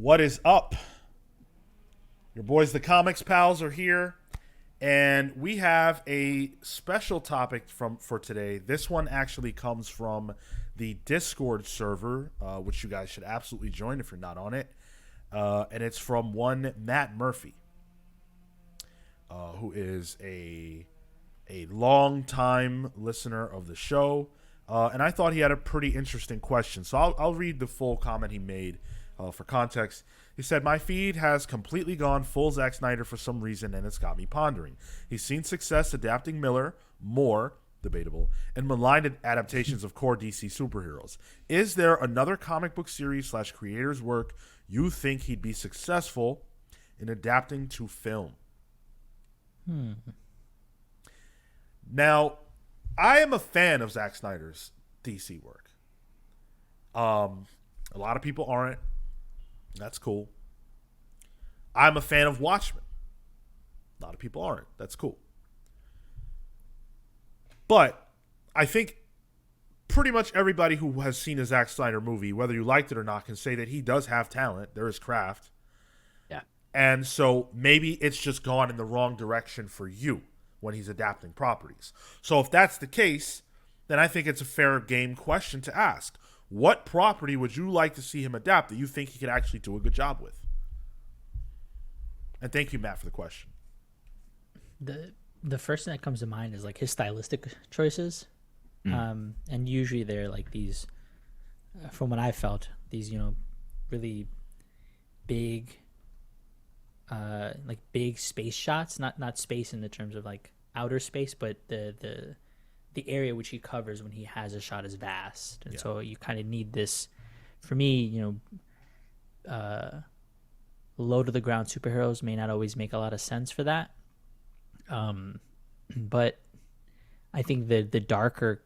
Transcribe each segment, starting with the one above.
What is up? Your boys, the Comics Pals, are here, and we have a special topic for today. This one actually comes from the Discord server, which you guys should absolutely join if you're not on it. And it's from one Matt Murphy, who is a long time listener of the show. And I thought he had a pretty interesting question. So I'll read the full comment he made for context. He said, "My feed has completely gone full Zack Snyder for some reason, and it's got me pondering. He's seen success adapting Miller, more debatable, and maligned adaptations of core DC superheroes. Is there another comic book series / creator's work you think he'd be successful in adapting to film?" Now, I am a fan of Zack Snyder's DC work. A lot of people aren't. That's cool. I'm a fan of Watchmen. A lot of people aren't. That's cool. But I think pretty much everybody who has seen a Zack Snyder movie, whether you liked it or not, can say that he does have talent. There is craft. Yeah. And so maybe it's just gone in the wrong direction for you when he's adapting properties. So if that's the case, then I think it's a fair game question to ask. What property would you like to see him adapt that you think he could actually do a good job with? And thank you, Matt, for the question. The first thing that comes to mind is like his stylistic choices, and usually they're like these, from what I felt, these really big, like big space shots. Not space in the terms of like outer space, but the area which he covers when he has a shot is vast, and so you kind of need this. For me, low to the ground superheroes may not always make a lot of sense for that. But I think the darker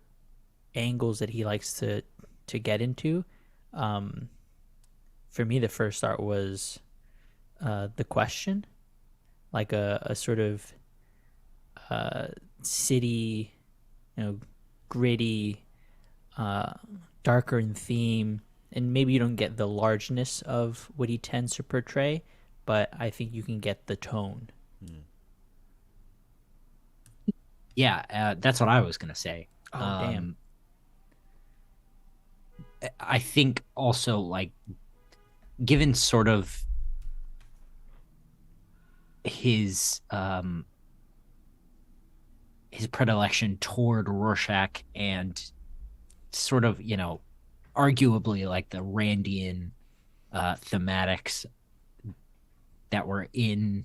angles that he likes to get into, for me, the first start was The Question, like a sort of city, gritty, darker in theme, and maybe you don't get the largeness of what he tends to portray, but I think you can get the tone. Yeah, that's what I was gonna say. Oh, damn. I think also, like, given sort of his predilection toward Rorschach and sort of, arguably like the Randian thematics that were in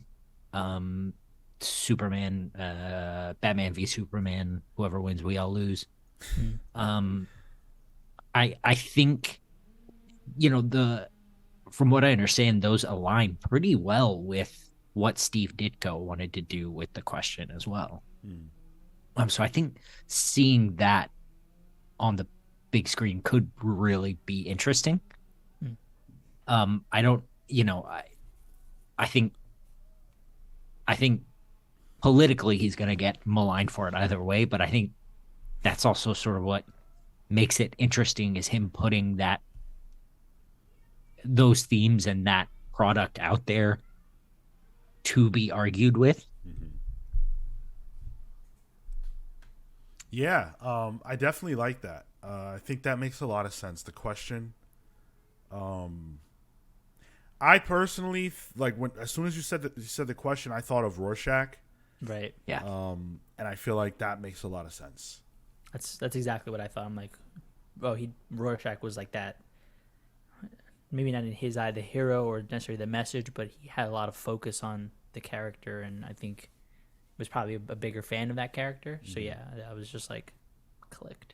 Superman, Batman v Superman, whoever wins, we all lose. I think, from what I understand, those align pretty well with what Steve Ditko wanted to do with The Question as well. So I think seeing that on the big screen could really be interesting. I don't, I think politically he's going to get maligned for it either way, but I think that's also sort of what makes it interesting, is him putting those themes and that product out there to be argued with. Yeah, I definitely like that. I think that makes a lot of sense. The Question. I personally as soon as you said The Question, I thought of Rorschach. Right. Yeah. And I feel like that makes a lot of sense. That's exactly what I thought. I'm like, Rorschach was like that. Maybe not in his eye the hero or necessarily the message, but he had a lot of focus on the character, and I think was probably a bigger fan of that character. So yeah, I was just like, clicked.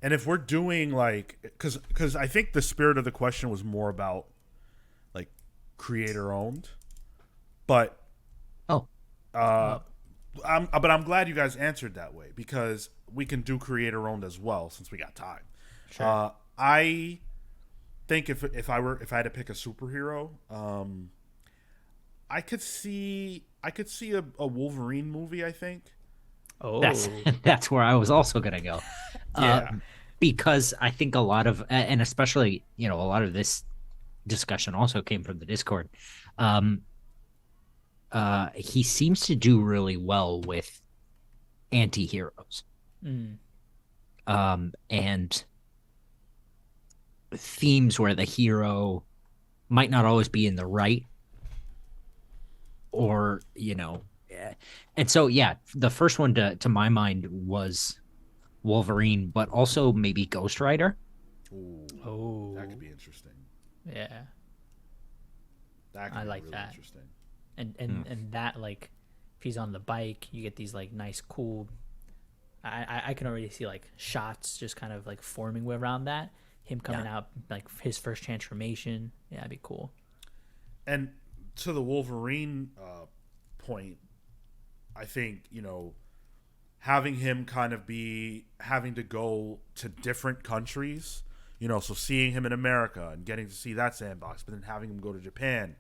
And if we're doing like, because I think the spirit of The Question was more about like creator owned, but I'm glad you guys answered that way, because we can do creator owned as well since we got time. Sure. I think if I had to pick a superhero, I could see a Wolverine movie, I think. Oh, That's where I was also gonna go. Yeah. Because I think a lot of, and especially a lot of this discussion also came from the Discord. Um, he seems to do really well with anti-heroes. Mm. And themes where the hero might not always be in the right, or and so yeah, the first one to my mind was Wolverine, but also maybe Ghost Rider. Ooh, Oh, that could be interesting. yeah. That could I be like really that. interesting. And that, like, if he's on the bike, you get these like nice cool. I can already see like shots just kind of like forming around that. Him coming out like his first transformation. Yeah, that'd be cool. And to the Wolverine point, I think, having him kind of be having to go to different countries, so seeing him in America and getting to see that sandbox, but then having him go to Japan,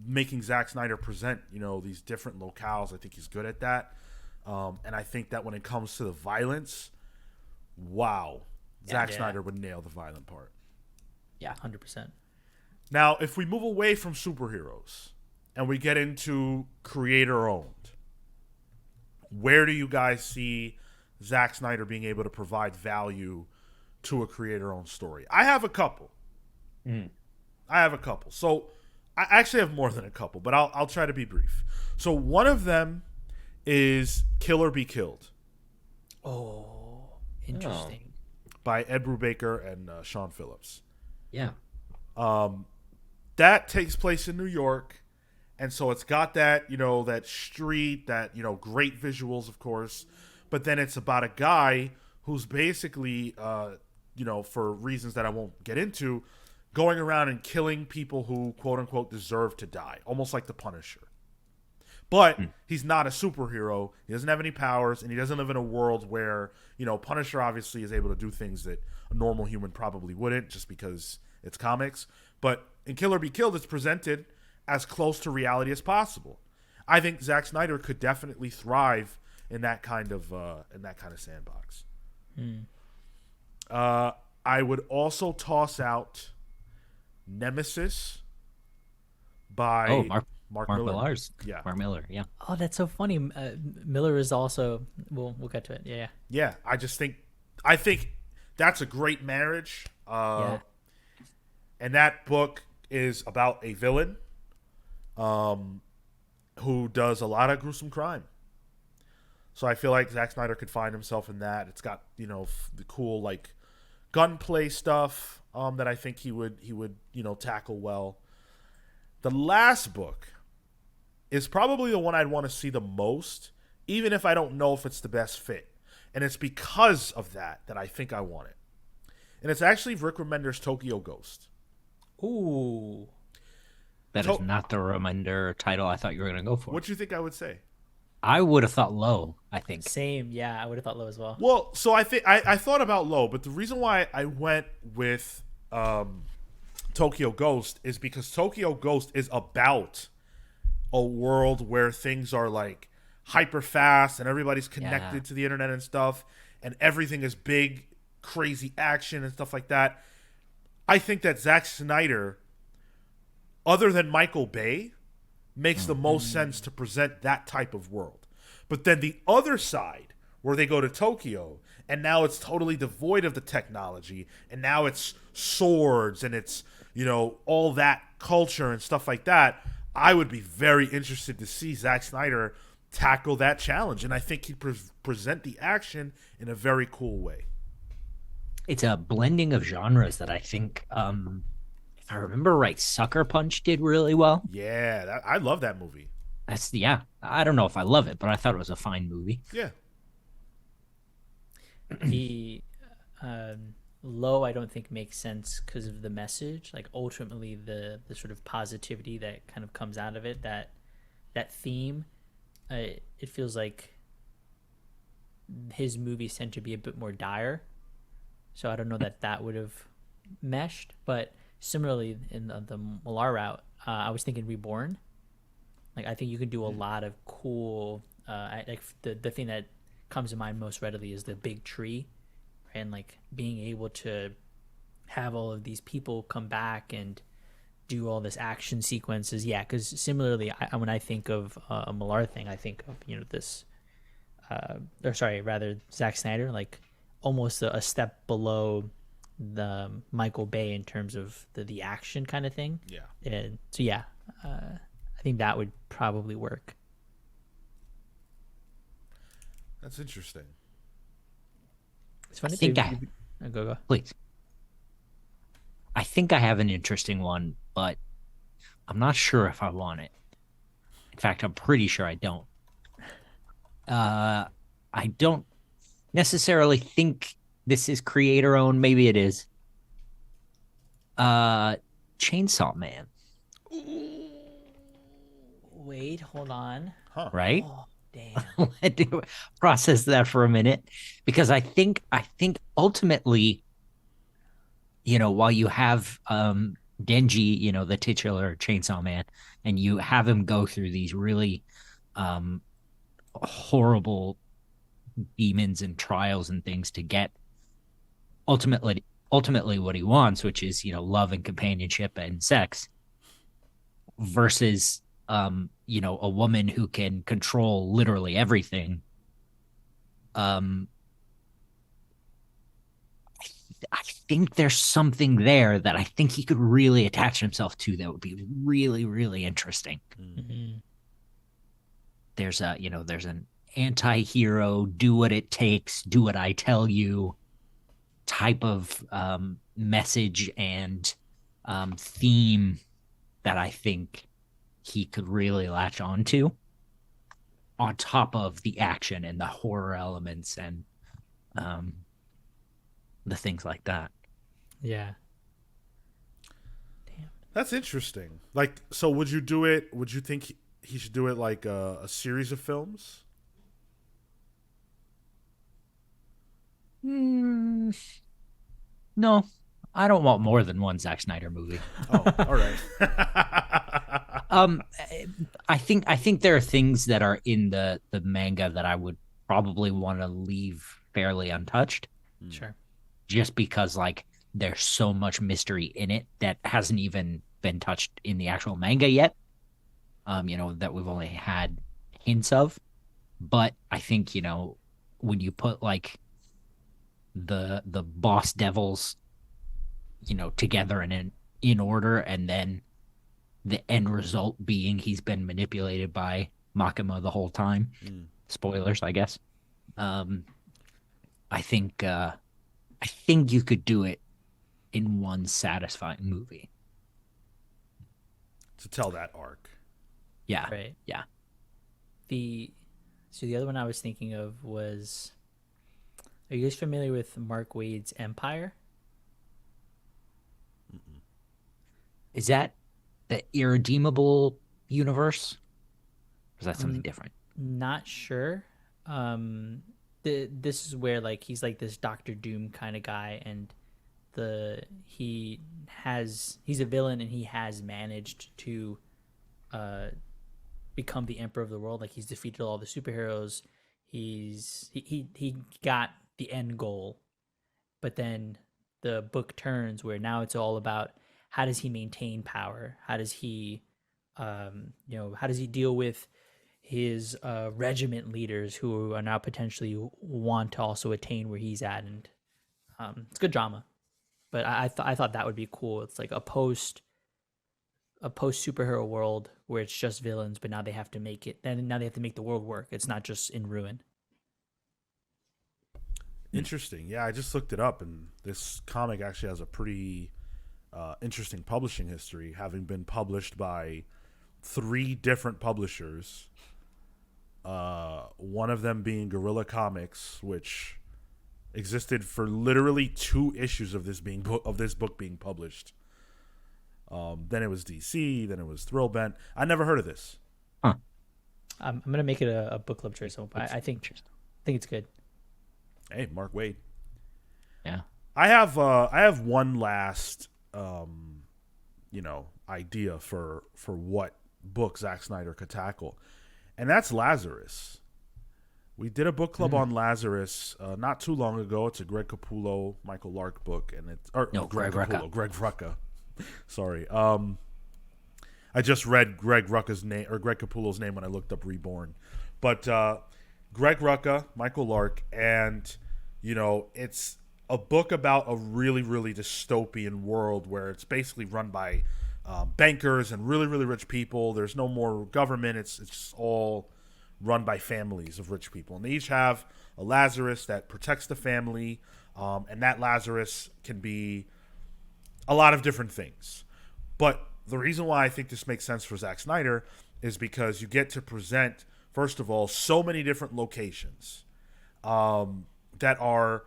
making Zack Snyder present, these different locales. I think he's good at that. And I think that when it comes to the violence, wow, Zack Snyder would nail the violent part. Yeah, 100%. Now, if we move away from superheroes and we get into creator-owned, where do you guys see Zack Snyder being able to provide value to a creator-owned story? I have a couple. So I actually have more than a couple, but I'll try to be brief. So one of them is Kill or Be Killed Oh, interesting. by Ed Brubaker and Sean Phillips. Yeah. That takes place in New York, and so it's got that, that street, that, great visuals, of course, but then it's about a guy who's basically, for reasons that I won't get into, going around and killing people who, quote unquote, deserve to die, almost like the Punisher. But he's not a superhero. He doesn't have any powers, and he doesn't live in a world where, Punisher obviously is able to do things that a normal human probably wouldn't, just because it's comics. But in Kill or Be Killed, it's presented as close to reality as possible. I think Zack Snyder could definitely thrive in that kind of sandbox. I would also toss out Nemesis by Mark Miller. Millar's. Yeah. Mark Miller, yeah. Oh, that's so funny. Miller is also. We'll get to it. Yeah. Yeah, I think that's a great marriage. Yeah. And that book is about a villain who does a lot of gruesome crime. So I feel like Zack Snyder could find himself in that. It's got, the cool, like, gunplay stuff that I think he would tackle well. The last book is probably the one I'd want to see the most, even if I don't know if it's the best fit. And it's because of that I think I want it. And it's actually Rick Remender's Tokyo Ghost. Ooh. That is not the Remender title I thought you were going to go for. What do you think I would say? I would have thought Low, I think. Same. Yeah, I would have thought Low as well. Well, so I think I thought about Low, but the reason why I went with Tokyo Ghost is because Tokyo Ghost is about a world where things are like hyper fast and everybody's connected to the internet and stuff, and everything is big, crazy action and stuff like that. I think that Zack Snyder, other than Michael Bay, makes the most sense to present that type of world. But then the other side, where they go to Tokyo, and now it's totally devoid of the technology, and now it's swords, and it's, all that culture and stuff like that, I would be very interested to see Zack Snyder tackle that challenge, and I think he'd present the action in a very cool way. It's a blending of genres that I think, if I remember right, Sucker Punch did really well. Yeah, I love that movie. I don't know if I love it, but I thought it was a fine movie. Yeah. The Low, I don't think makes sense because of the message. Like, ultimately, the sort of positivity that kind of comes out of it, that theme, it feels like his movies tend to be a bit more dire. So I don't know that would have meshed. But similarly, in the Millar route, I was thinking Reborn. Like, I think you can do a lot of cool. Like the thing that comes to mind most readily is the big tree, and like being able to have all of these people come back and do all this action sequences. Yeah, because similarly, when I think of a Millar thing, I think of this, or sorry, rather Zack Snyder, like almost a step below the Michael Bay in terms of the action kind of thing. Yeah. And so yeah, I think that would probably work. That's interesting. It's funny. I think Go. Please. I think I have an interesting one, but I'm not sure if I want it. In fact, I'm pretty sure I don't. I don't necessarily think this is creator owned. Maybe it is. Chainsaw Man. Wait, hold on. Huh. Right? Oh, damn. Let me process that for a minute, because I think ultimately, while you have Denji, the titular Chainsaw Man, and you have him go through these really horrible demons and trials and things to get ultimately what he wants, which is love and companionship and sex, versus a woman who can control literally everything. I think there's something there that I think he could really attach himself to that would be really, really interesting. Mm-hmm. There's an anti-hero, do what it takes, do what I tell you type of message and theme that I think he could really latch onto, on top of the action and the horror elements and the things like that. Yeah. That's interesting. Like, so would you do it? Would you think he should do it like a series of films? No, I don't want more than one Zack Snyder movie. Oh, all right. I think there are things that are in the manga that I would probably want to leave fairly untouched. Sure. Just because like there's so much mystery in it that hasn't even been touched in the actual manga yet. That we've only had hints of. But I think, when you put like the boss devils, together and in order, and then the end result being he's been manipulated by Makima the whole time. Spoilers, I guess. I think you could do it in one satisfying movie To tell that arc. Yeah. Right. Yeah. The other one I was thinking of was, are you guys familiar with Mark Waid's Empire? Is that the irredeemable universe? Or is that something different? Not sure. This is where like he's like this Doctor Doom kind of guy, and he's a villain, and he has managed to become the emperor of the world. Like he's defeated all the superheroes. He got the end goal, but then the book turns where now it's all about how does he maintain power? How does he how does he deal with his regiment leaders who are now potentially want to also attain where he's at? And it's good drama, but I thought that would be cool. It's like a post superhero world where it's just villains, but now they have to make it. Then now they have to make the world work. It's not just in ruin. Interesting. Yeah, I just looked it up, and this comic actually has a pretty interesting publishing history, having been published by 3 different publishers. One of them being Guerrilla Comics, which existed for literally 2 issues of this book being published. Then it was DC, then it was Thrillbent. I never heard of this. Huh. I'm gonna make it a book club choice. I think it's good. Hey, Mark Waid. Yeah. I have one last idea for what book Zack Snyder could tackle, and that's Lazarus. We did a book club on Lazarus not too long ago. It's a Greg Capullo, Michael Lark book, and Greg Rucka. Sorry. I just read Greg Rucka's name or Greg Capullo's name when I looked up Reborn, but Greg Rucka, Michael Lark, and it's a book about a really, really dystopian world where it's basically run by bankers and really, really rich people. There's no more government. It's just all run by families of rich people, and they each have a Lazarus that protects the family, and that Lazarus can be a lot of different things. But the reason why I think this makes sense for Zack Snyder is because you get to present, first of all, so many different locations that are,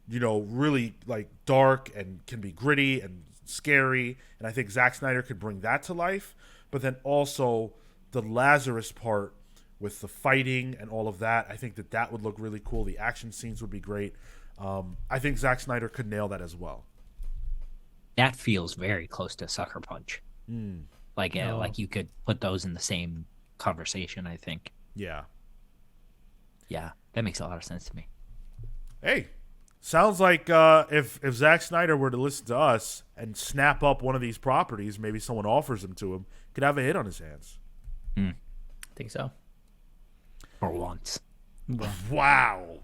really like dark and can be gritty and scary. And I think Zack Snyder could bring that to life. But then also the Lazarus part with the fighting and all of that, I think that would look really cool. The action scenes would be great. I think Zack Snyder could nail that as well. That feels very close to Sucker Punch. Like you could put those in the same conversation, I think. Yeah. Yeah, that makes a lot of sense to me. Hey, sounds like if Zack Snyder were to listen to us and snap up one of these properties, maybe someone offers them to him, could have a hit on his hands. I think so. For once. Wow.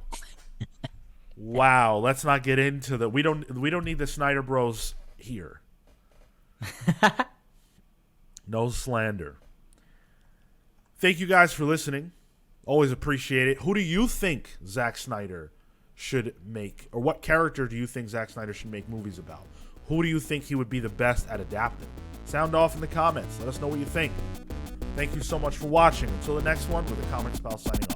Wow. Let's not get into the. We don't need the Snyder Bros here. No slander. Thank you guys for listening. Always appreciate it. Who do you think Zack Snyder should make, or what character do you think Zack Snyder should make movies about? Who do you think he would be the best at adapting? Sound off in the comments. Let us know what you think. Thank you so much for watching. Until the next one, with the Comics Pal signing